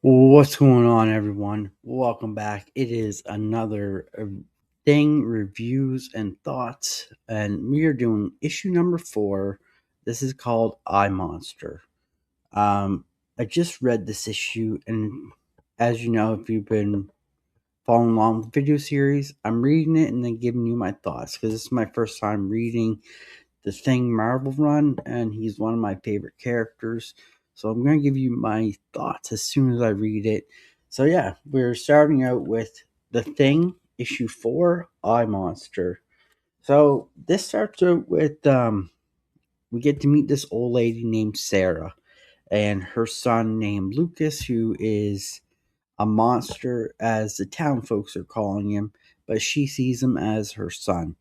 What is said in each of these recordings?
What's going on, everyone? Welcome back. It is another thing, reviews, and thoughts, and we are doing issue number 4. This is called I Monster. I just read this issue, and as you know, if you've been following along with the video series, I'm reading it and then giving you my thoughts because this is my first time reading the Thing Marvel run, and he's one of my favorite characters. So I'm going to give you my thoughts as soon as I read it. So yeah, we're starting out with The Thing, issue 4, I Monster. So this starts out with we get to meet this old lady named Sarah and her son named Lucas, who is a monster, as the town folks are calling him, but she sees him as her son.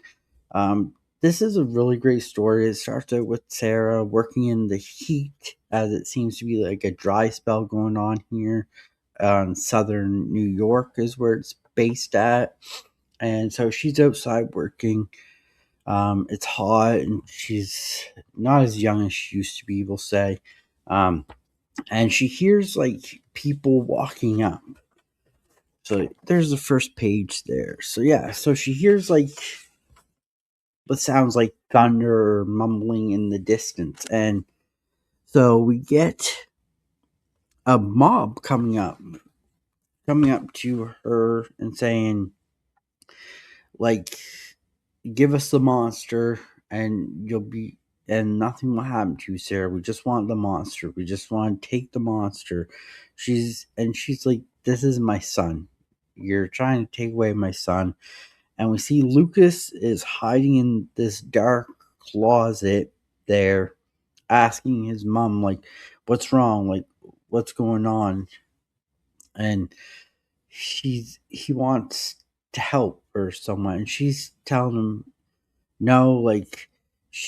This is a really great story. It starts out with Sarah working in the heat, as it seems to be like a dry spell going on here. Southern New York is where it's based at. And so she's outside working. It's hot, and she's not as young as she used to be, we'll say. And she hears like people walking up. So there's the first page there. So yeah, so she hears like what sounds like thunder or mumbling in the distance. And so we get a mob coming up to her and saying, like, give us the monster and nothing will happen to you, Sarah. We just want the monster. We just want to take the monster. She's like, this is my son. You're trying to take away my son. And we see Lucas is hiding in this dark closet there, asking his mom, like, what's wrong? Like, what's going on? And he wants to help or someone. And she's telling him, no, like,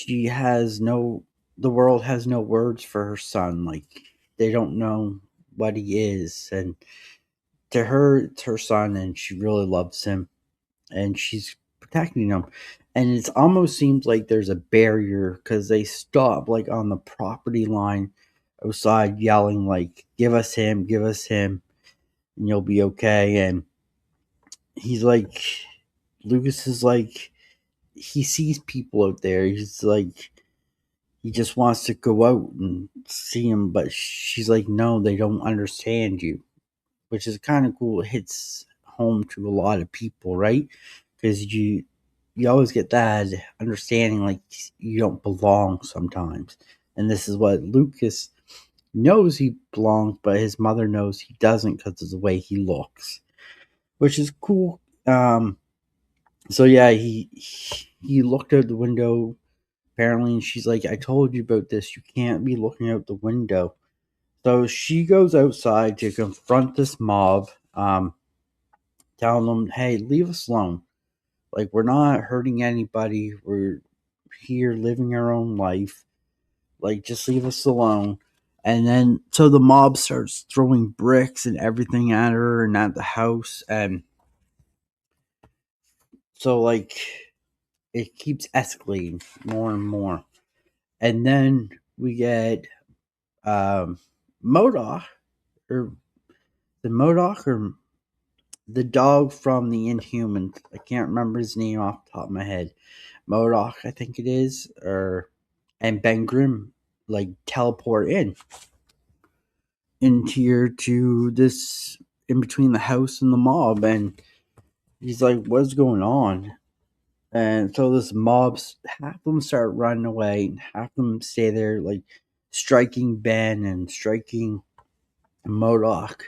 the world has no words for her son. Like, they don't know what he is. And to her, it's her son, and she really loves him, and she's protecting him. And it almost seems like there's a barrier because they stop like on the property line outside yelling like, give us him, and you'll be okay. And he's like, Lucas is like, he sees people out there. He's like, he just wants to go out and see him, but she's like, no, they don't understand you, which is kind of cool. It hits home to a lot of people, right? Because you always get that understanding like you don't belong sometimes. And this is what Lucas knows, he belongs, but his mother knows he doesn't because of the way he looks, which is cool. So yeah, he looked out the window apparently, and she's like, I told you about this. You can't be looking out the window. So she goes outside to confront this mob, telling them, hey, leave us alone. Like, we're not hurting anybody. We're here living our own life. Like, just leave us alone. And then, so the mob starts throwing bricks and everything at her and at the house. And so, like, it keeps escalating more and more. And then we get Modoc, or or the dog from the Inhumans. I can't remember his name off the top of my head. Modoc, I think it is, and Ben Grimm like teleport into here to this in between the house and the mob, and he's like, "What's going on?" And so this mob's half of them start running away, and half of them stay there, like striking Ben and striking Modoc,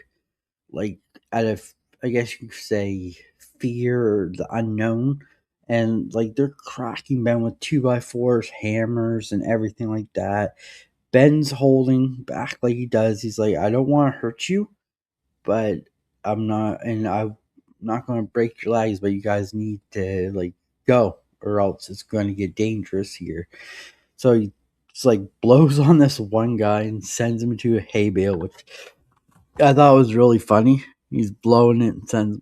like out of, I guess you could say, fear or the unknown. And like they're cracking Ben with 2x4s, hammers, and everything like that. Ben's holding back like he does. He's like, I don't want to hurt you, but I'm not going to break your legs, but you guys need to like go, or else it's going to get dangerous here. So he just like blows on this one guy and sends him into a hay bale, which I thought was really funny. He's blowing it and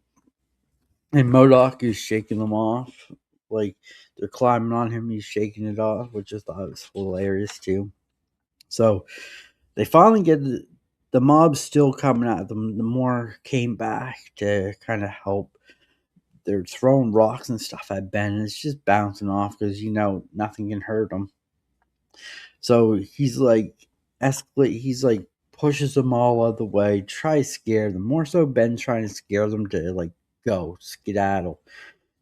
Modoc is shaking them off. Like they're climbing on him, he's shaking it off, which I thought was hilarious too. So they finally get the mob's still coming at them. The more came back to kind of help. They're throwing rocks and stuff at Ben, and it's just bouncing off because nothing can hurt him. So he's like escalate. He's like pushes them all out of the way, tries to scare them. More so, Ben's trying to scare them to like go skedaddle.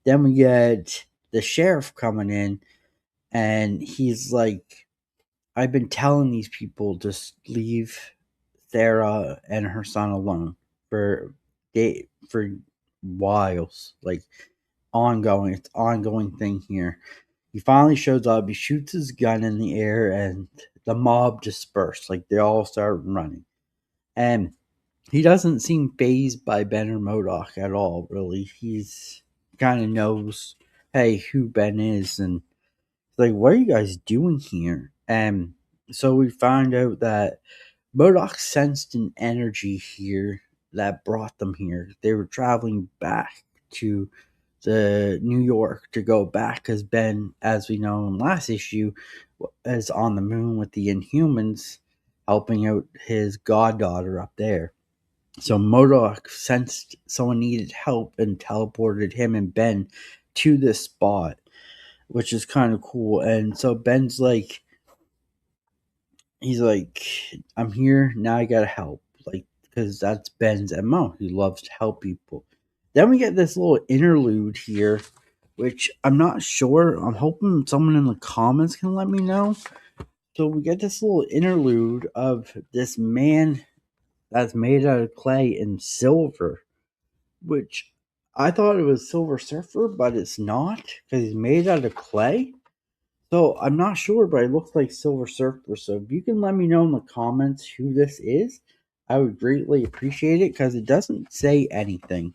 Then we get the sheriff coming in, and he's like, "I've been telling these people to leave Sarah and her son alone for whiles, like ongoing. It's ongoing thing here." He finally shows up. He shoots his gun in the air, and the mob disperse. Like they all start running, and he doesn't seem phased by Ben or Modoc at all. Really, he's kind of knows, hey, who Ben is, and like, what are you guys doing here? And so we find out that Modoc sensed an energy here that brought them here. They were traveling back to the New York to go back because Ben, as we know in last issue, is on the moon with the Inhumans, helping out his goddaughter up there. So Modoc sensed someone needed help and teleported him and Ben to this spot, which is kind of cool. And so Ben's like, he's like, I'm here now. I gotta help, like, because that's Ben's MO. He loves to help people. Then we get this little interlude here, which I'm not sure. I'm hoping someone in the comments can let me know. So we get this little interlude of this man that's made out of clay and silver, which I thought it was Silver Surfer, but it's not because he's made out of clay. So I'm not sure, but it looks like Silver Surfer. So if you can let me know in the comments who this is, I would greatly appreciate it because it doesn't say anything.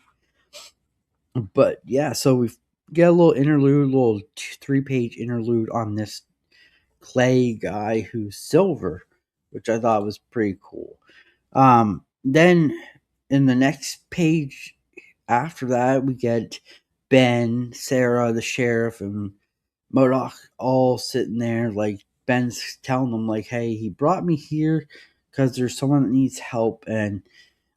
But yeah, so we get a little interlude, little 3-page interlude on this clay guy who's silver, which I thought was pretty cool. Then in the next page after that, we get Ben, Sarah, the sheriff, and Modoc all sitting there. Like Ben's telling them, like, "Hey, he brought me here because there's someone that needs help, and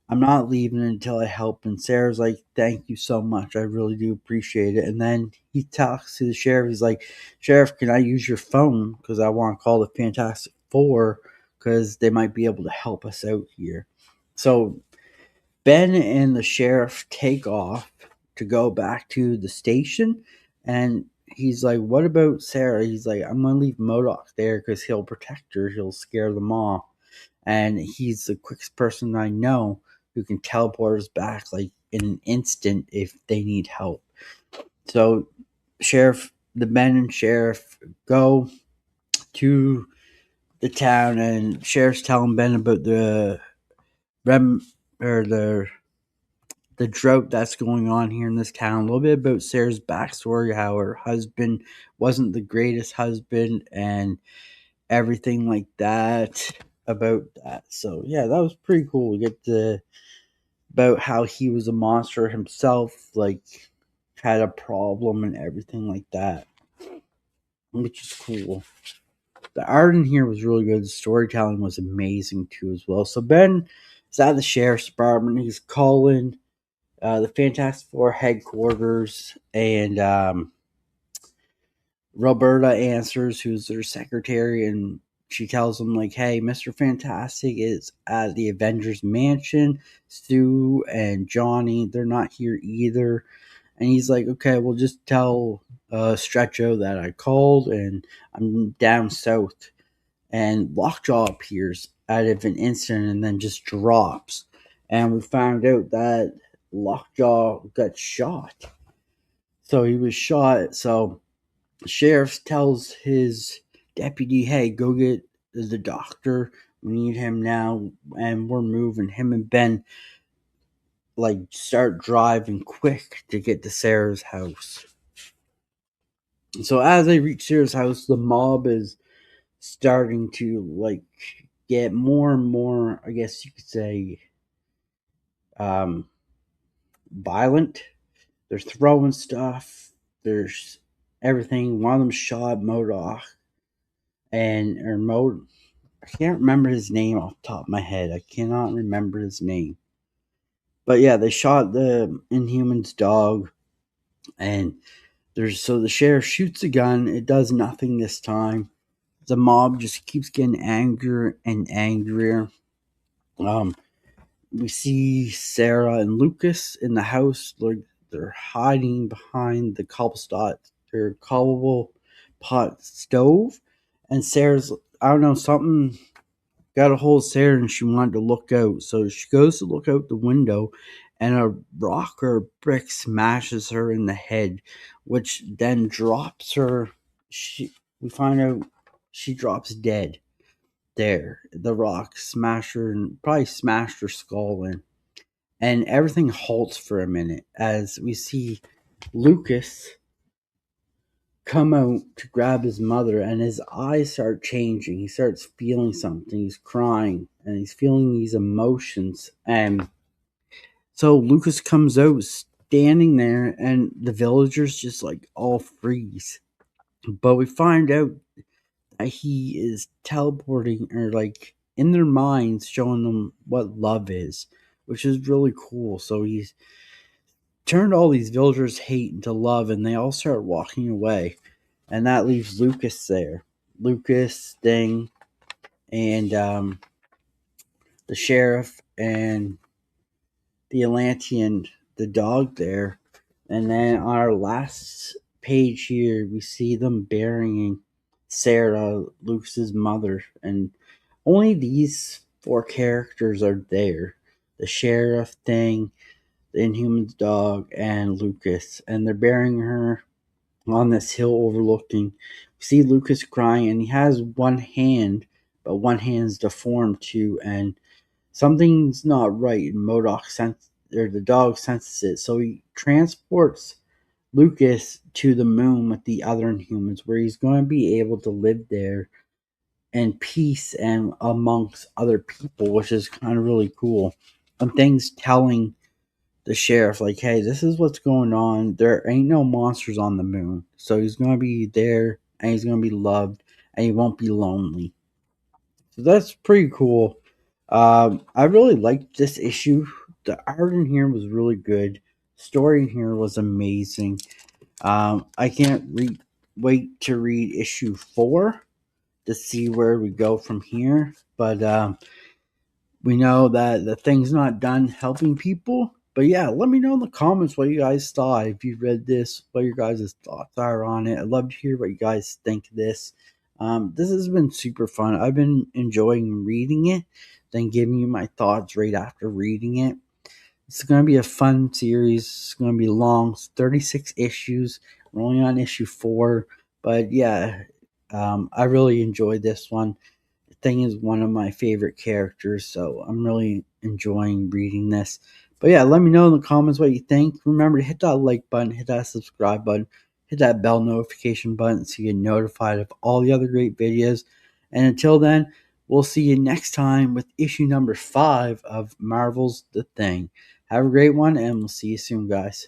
I'm not leaving until I help." And Sarah's like, "Thank you so much. I really do appreciate it." And then he talks to the sheriff. He's like, "Sheriff, can I use your phone? Because I want to call the Fantastic Four because they might be able to help us out here." So Ben and the sheriff take off to go back to the station. And he's like, "What about Sarah?" He's like, "I'm going to leave Modoc there because he'll protect her. He'll scare them off. And he's the quickest person I know who can teleport us back like in an instant if they need help." So the Ben and sheriff go to the town, and sheriff's telling Ben about the rem or the drought that's going on here in this town. A little bit about Sarah's backstory, how her husband wasn't the greatest husband, and everything like that about that. So yeah, that was pretty cool. We get to about how he was a monster himself, like had a problem and everything like that, which is cool. The art in here was really good. The storytelling was amazing too, as well. So Ben is at the sheriff's department. He's calling the Fantastic Four headquarters, and Roberta answers, who's their secretary, and she tells him, like, "Hey, Mr. Fantastic is at the Avengers Mansion. Sue and Johnny, they're not here either." And he's like, "Okay, well, just tell Stretcho that I called and I'm down south." And Lockjaw appears out of an instant and then just drops. And we found out that Lockjaw got shot. So he was shot. So the sheriff tells his deputy, "Hey, go get the doctor. We need him now." And we're moving. Him and Ben like start driving quick to get to Sarah's house. So as they reach Sarah's house, the mob is starting to like get more and more, I guess you could say, violent. They're throwing stuff. There's everything. One of them shot Modoc and or Mo I can't remember his name off the top of my head. I cannot remember his name. But yeah, they shot the Inhuman's dog, and the sheriff shoots a gun. It does nothing this time. The mob just keeps getting angrier and angrier. Um, we see Sarah and Lucas in the house. They're hiding behind the cobble pot stove, and Sarah's, I don't know, something got a hold of Sarah and she wanted to look out. So she goes to look out the window, and a rock or a brick smashes her in the head, which then drops her. We find out she drops dead there. The rock smashed her and probably smashed her skull in. And everything halts for a minute as we see Lucas come out to grab his mother, and his eyes start changing. He starts feeling something. He's crying and he's feeling these emotions. And so Lucas comes out standing there, and the villagers just like all freeze. But we find out that he is teleporting, or like in their minds, showing them what love is, which is really cool. So he's turned all these villagers' hate into love, and they all start walking away. And that leaves Lucas there. Lucas, Sting, and the sheriff, and the Atlantean, the dog there. And then on our last page here, we see them burying Sarah, Lucas's mother. And only these four characters are there: the sheriff, Sting, the Inhuman's dog, and Lucas. And they're burying her on this hill overlooking. We see Lucas crying, and he has one hand, but one hand's deformed too, and something's not right. And the dog senses it, so he transports Lucas to the moon with the other Inhumans, where he's going to be able to live there in peace and amongst other people, which is kind of really cool. And things telling the sheriff, like, hey, this is what's going on. There ain't no monsters on the moon. So he's going to be there, and he's going to be loved, and he won't be lonely. So that's pretty cool. I really liked this issue. The art in here was really good. Story in here was amazing. I can't wait to read issue 4 to see where we go from here. But we know that the thing's not done helping people. But yeah, let me know in the comments what you guys thought. If you read this, what your guys' thoughts are on it. I'd love to hear what you guys think of this. This has been super fun. I've been enjoying reading it, then giving you my thoughts right after reading it. It's going to be a fun series. It's going to be long. It's 36 issues. We're only on issue 4. But yeah, I really enjoyed this one. Thing is one of my favorite characters, so I'm really enjoying reading this. But yeah, let me know in the comments what you think. Remember to hit that like button, hit that subscribe button, hit that bell notification button so you get notified of all the other great videos. And until then, we'll see you next time with issue number 5 of Marvel's The Thing. Have a great one, and we'll see you soon, guys.